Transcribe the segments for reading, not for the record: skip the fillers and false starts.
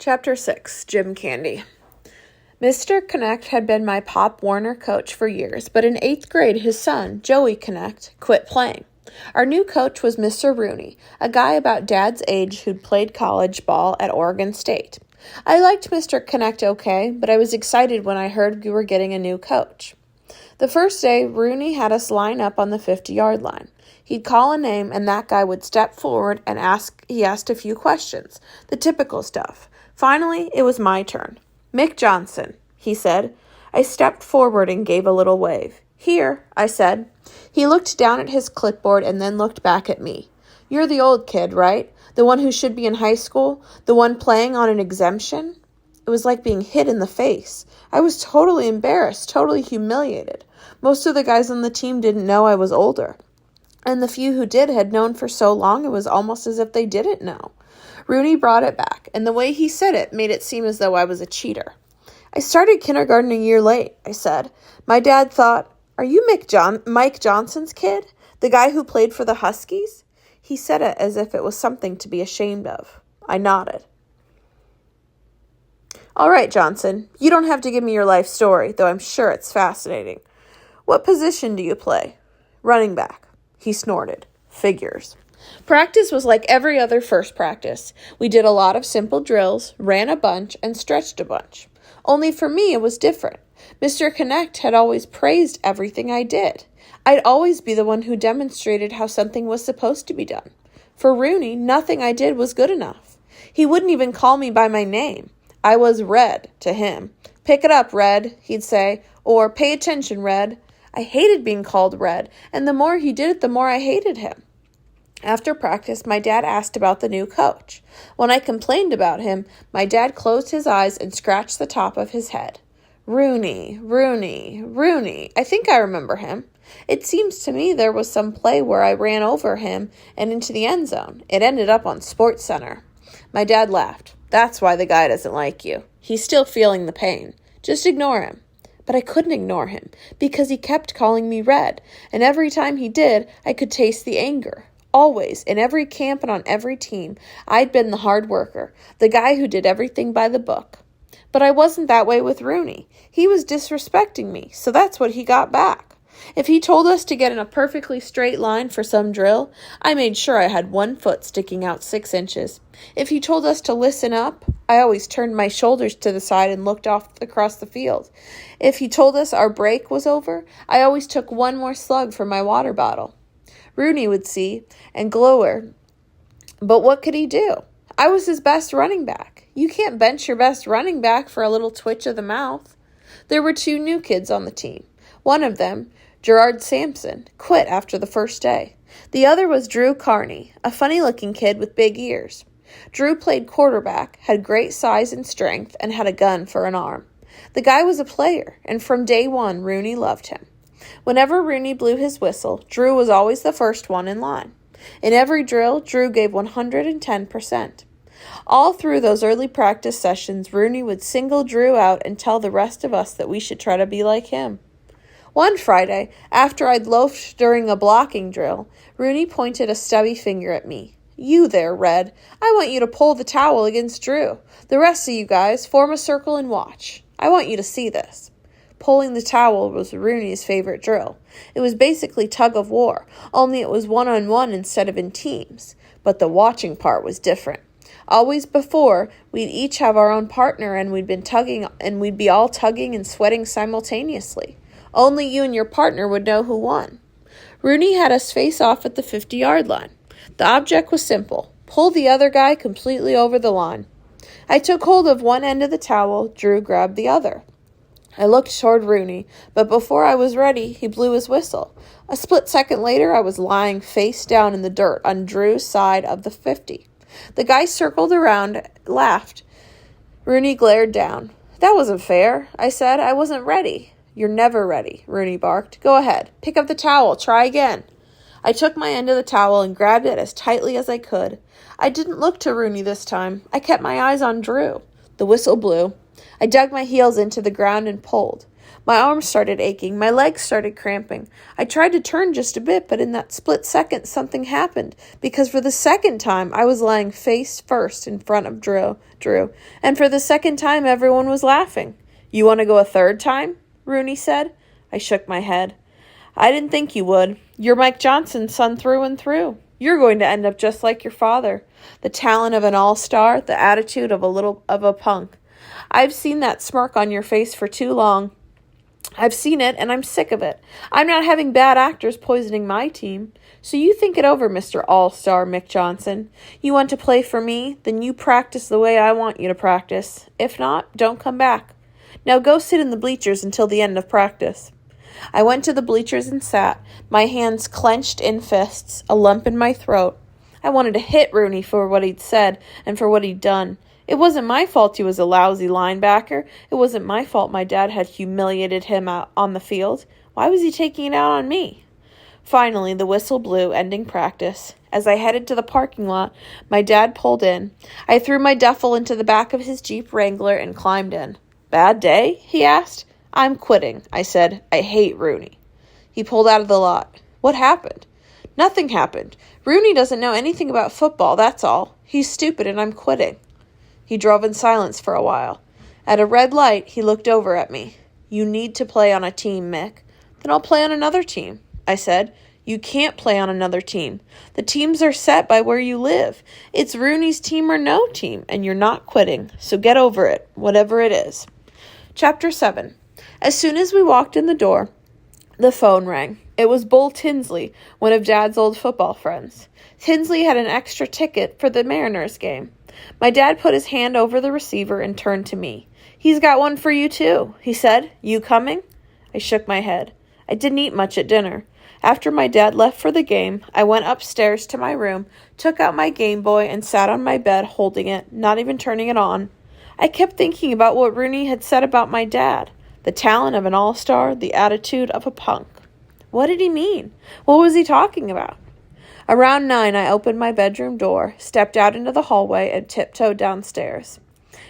Chapter 6, Jim Candy. Mr. Connect had been my Pop Warner coach for years, but in 8th grade his son, Joey Connect, quit playing. Our new coach was Mr. Rooney, a guy about Dad's age who'd played college ball at Oregon State. I liked Mr. Connect okay, but I was excited when I heard we were getting a new coach. The first day, Rooney had us line up on the 50-yard line. He'd call a name, and that guy would step forward and he asked a few questions, the typical stuff. Finally, it was my turn. "Mick Johnson," he said. I stepped forward and gave a little wave. "Here," I said. He looked down at his clipboard and then looked back at me. "You're the old kid, right? The one who should be in high school? The one playing on an exemption?" It was like being hit in the face. I was totally embarrassed, totally humiliated. Most of the guys on the team didn't know I was older. And the few who did had known for so long it was almost as if they didn't know. Rooney brought it back, and the way he said it made it seem as though I was a cheater. "I started kindergarten a year late," I said. "My dad thought, 'Are you Mike Johnson's kid? The guy who played for the Huskies?'" He said it as if it was something to be ashamed of. I nodded. "All right, Johnson, you don't have to give me your life story, though I'm sure it's fascinating. What position do you play?" "Running back." He snorted. "Figures." Practice was like every other first practice. We did a lot of simple drills, ran a bunch, and stretched a bunch. Only for me it was different. Mr. Connect had always praised everything I did. I'd always be the one who demonstrated how something was supposed to be done. For Rooney, nothing I did was good enough. He wouldn't even call me by my name. I was Red to him. "Pick it up, Red," he'd say, or "Pay attention, Red." I hated being called Red, and the more he did it, the more I hated him. After practice, my dad asked about the new coach. When I complained about him, my dad closed his eyes and scratched the top of his head. "Rooney, Rooney, Rooney. I think I remember him. It seems to me there was some play where I ran over him and into the end zone. It ended up on Sports Center." My dad laughed. "That's why the guy doesn't like you. He's still feeling the pain. Just ignore him." But I couldn't ignore him, because he kept calling me Red, and every time he did, I could taste the anger. Always, in every camp and on every team, I'd been the hard worker, the guy who did everything by the book. But I wasn't that way with Rooney. He was disrespecting me, so that's what he got back. If he told us to get in a perfectly straight line for some drill, I made sure I had one foot sticking out 6 inches. If he told us to listen up, I always turned my shoulders to the side and looked off across the field. If he told us our break was over, I always took one more slug from my water bottle. Rooney would see and glower, but what could he do? I was his best running back. You can't bench your best running back for a little twitch of the mouth. There were 2 new kids on the team. One of them, Gerard Sampson, quit after the first day. The other was Drew Carney, a funny-looking kid with big ears. Drew played quarterback, had great size and strength, and had a gun for an arm. The guy was a player, and from day one, Rooney loved him. Whenever Rooney blew his whistle, Drew was always the first one in line. In every drill, Drew gave 110%. All through those early practice sessions, Rooney would single Drew out and tell the rest of us that we should try to be like him. One Friday, after I'd loafed during a blocking drill, Rooney pointed a stubby finger at me. "You there, Red. I want you to pull the towel against Drew. The rest of you guys, form a circle and watch. I want you to see this." Pulling the towel was Rooney's favorite drill. It was basically tug of war, only it was one-on-one instead of in teams. But the watching part was different. Always before, we'd each have our own partner and we'd be all tugging and sweating simultaneously. Only you and your partner would know who won. Rooney had us face off at the 50-yard line. The object was simple. Pull the other guy completely over the line. I took hold of one end of the towel, Drew grabbed the other. I looked toward Rooney, but before I was ready, he blew his whistle. A split second later, I was lying face down in the dirt on Drew's side of the 50. The guy circled around, laughed. Rooney glared down. "That wasn't fair," I said. "I wasn't ready." "You're never ready," Rooney barked. "Go ahead. Pick up the towel. Try again." I took my end of the towel and grabbed it as tightly as I could. I didn't look to Rooney this time. I kept my eyes on Drew. The whistle blew. I dug my heels into the ground and pulled. My arms started aching. My legs started cramping. I tried to turn just a bit, but in that split second, something happened, because for the second time, I was lying face first in front of Drew, and for the second time, everyone was laughing. "You want to go a third time?" Rooney said. I shook my head. "I didn't think you would. You're Mike Johnson's son through and through. You're going to end up just like your father. The talent of an all-star, the attitude of a punk. I've seen that smirk on your face for too long. I've seen it, and I'm sick of it. I'm not having bad actors poisoning my team. So you think it over, Mr. All-Star Mick Johnson. You want to play for me? Then you practice the way I want you to practice. If not, don't come back. Now go sit in the bleachers until the end of practice." I went to the bleachers and sat, my hands clenched in fists, a lump in my throat. I wanted to hit Rooney for what he'd said and for what he'd done. It wasn't my fault he was a lousy linebacker. It wasn't my fault my dad had humiliated him out on the field. Why was he taking it out on me? Finally, the whistle blew, ending practice. As I headed to the parking lot, my dad pulled in. I threw my duffel into the back of his Jeep Wrangler and climbed in. "Bad day?" he asked. "I'm quitting," I said. "I hate Rooney." He pulled out of the lot. "What happened?" "Nothing happened. Rooney doesn't know anything about football, that's all. He's stupid and I'm quitting." He drove in silence for a while. At a red light, he looked over at me. "You need to play on a team, Mick." "Then I'll play on another team," I said. "You can't play on another team. The teams are set by where you live. It's Rooney's team or no team, and you're not quitting. So get over it, whatever it is." Chapter 7. As soon as we walked in the door, the phone rang. It was Bull Tinsley, one of Dad's old football friends. Tinsley had an extra ticket for the Mariners game. My dad put his hand over the receiver and turned to me. "He's got one for you, too," he said. "You coming?" I shook my head. I didn't eat much at dinner. After my dad left for the game, I went upstairs to my room, took out my Game Boy, and sat on my bed holding it, not even turning it on. I kept thinking about what Rooney had said about my dad. The talent of an all-star, the attitude of a punk. What did he mean? What was he talking about? Around 9, I opened my bedroom door, stepped out into the hallway, and tiptoed downstairs.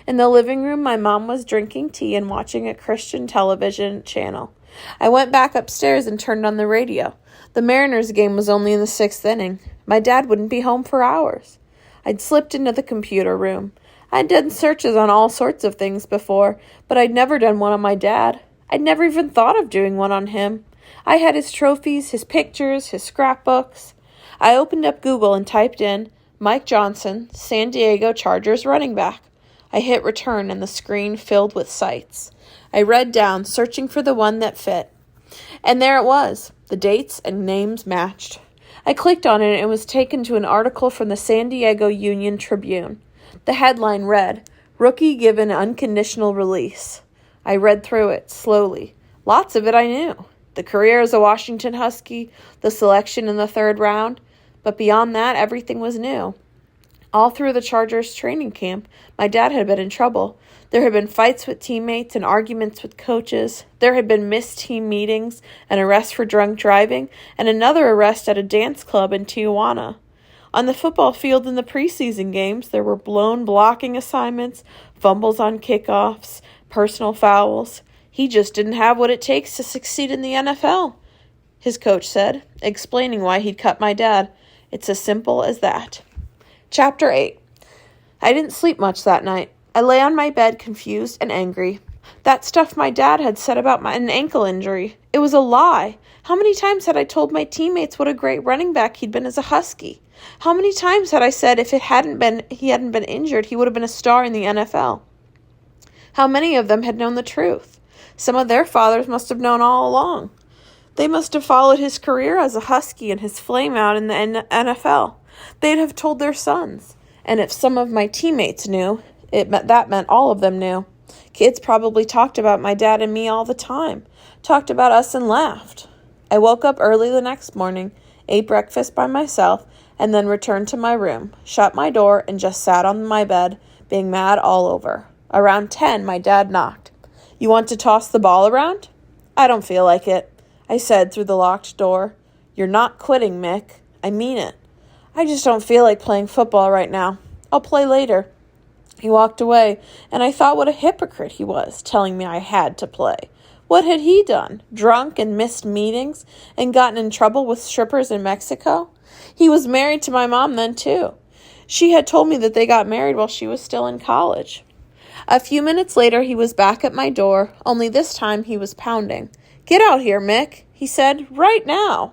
In the living room, my mom was drinking tea and watching a Christian television channel. I went back upstairs and turned on the radio. The Mariners game was only in the 6th inning. My dad wouldn't be home for hours. I'd slipped into the computer room. I'd done searches on all sorts of things before, but I'd never done one on my dad. I'd never even thought of doing one on him. I had his trophies, his pictures, his scrapbooks. I opened up Google and typed in Mike Johnson, San Diego Chargers running back. I hit return and the screen filled with sites. I read down, searching for the one that fit. And there it was. The dates and names matched. I clicked on it and was taken to an article from the San Diego Union-Tribune. The headline read, "Rookie given unconditional release." I read through it slowly. Lots of it I knew. The career as a Washington Husky, the selection in the 3rd round. But beyond that, everything was new. All through the Chargers training camp, my dad had been in trouble. There had been fights with teammates and arguments with coaches. There had been missed team meetings, an arrest for drunk driving, and another arrest at a dance club in Tijuana. On the football field in the preseason games, there were blown blocking assignments, fumbles on kickoffs, personal fouls. He just didn't have what it takes to succeed in the NFL, his coach said, explaining why he'd cut my dad. It's as simple as that. Chapter 8. I didn't sleep much that night. I lay on my bed confused and angry. That stuff my dad had said about an ankle injury, it was a lie. How many times had I told my teammates what a great running back he'd been as a Husky? How many times had I said if he hadn't been injured, he would have been a star in the NFL? How many of them had known the truth? Some of their fathers must have known all along. They must have followed his career as a Husky and his flame out in the NFL. They'd have told their sons. And if some of my teammates knew, that meant all of them knew. Kids probably talked about my dad and me all the time, talked about us and laughed. I woke up early the next morning, ate breakfast by myself, and then returned to my room, shut my door, and just sat on my bed, being mad all over. Around 10, my dad knocked. "You want to toss the ball around?" "I don't feel like it," I said through the locked door. "You're not quitting, Mick. I mean it. I just don't feel like playing football right now. I'll play later." He walked away, and I thought what a hypocrite he was, telling me I had to play. What had he done? Drunk and missed meetings and gotten in trouble with strippers in Mexico? He was married to my mom then, too. She had told me that they got married while she was still in college. A few minutes later, he was back at my door, only this time he was pounding. "Get out here, Mick," he said, "right now."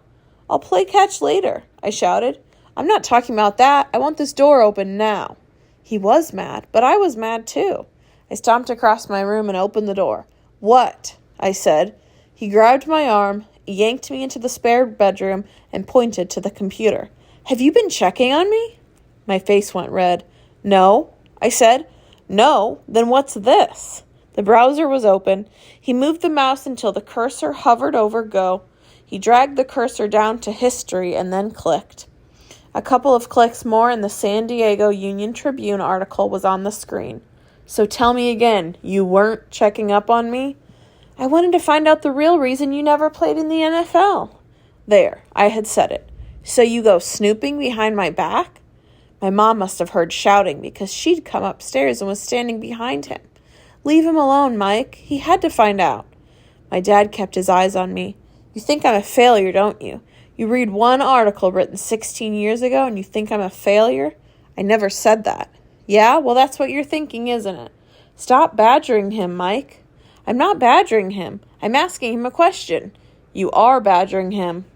"I'll play catch later," I shouted. "I'm not talking about that. I want this door open now." He was mad, but I was mad too. I stomped across my room and opened the door. "What?" I said. He grabbed my arm, yanked me into the spare bedroom, and pointed to the computer. "Have you been checking on me?" My face went red. "No," I said. "No? Then what's this?" The browser was open. He moved the mouse until the cursor hovered over Go. He dragged the cursor down to History and then clicked. A couple of clicks more and the San Diego Union Tribune article was on the screen. "So tell me again, you weren't checking up on me?" "I wanted to find out the real reason you never played in the NFL." There, I had said it. "So you go snooping behind my back?" My mom must have heard shouting because she'd come upstairs and was standing behind him. "Leave him alone, Mike. He had to find out." My dad kept his eyes on me. "You think I'm a failure, don't you? You read one article written 16 years ago and you think I'm a failure? I never said that." "Yeah? Well, that's what you're thinking, isn't it?" "Stop badgering him, Mike." "I'm not badgering him. I'm asking him a question." "You are badgering him."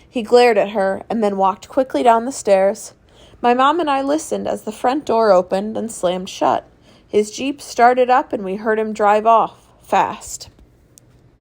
He glared at her and then walked quickly down the stairs. My mom and I listened as the front door opened and slammed shut. His Jeep started up and we heard him drive off, fast.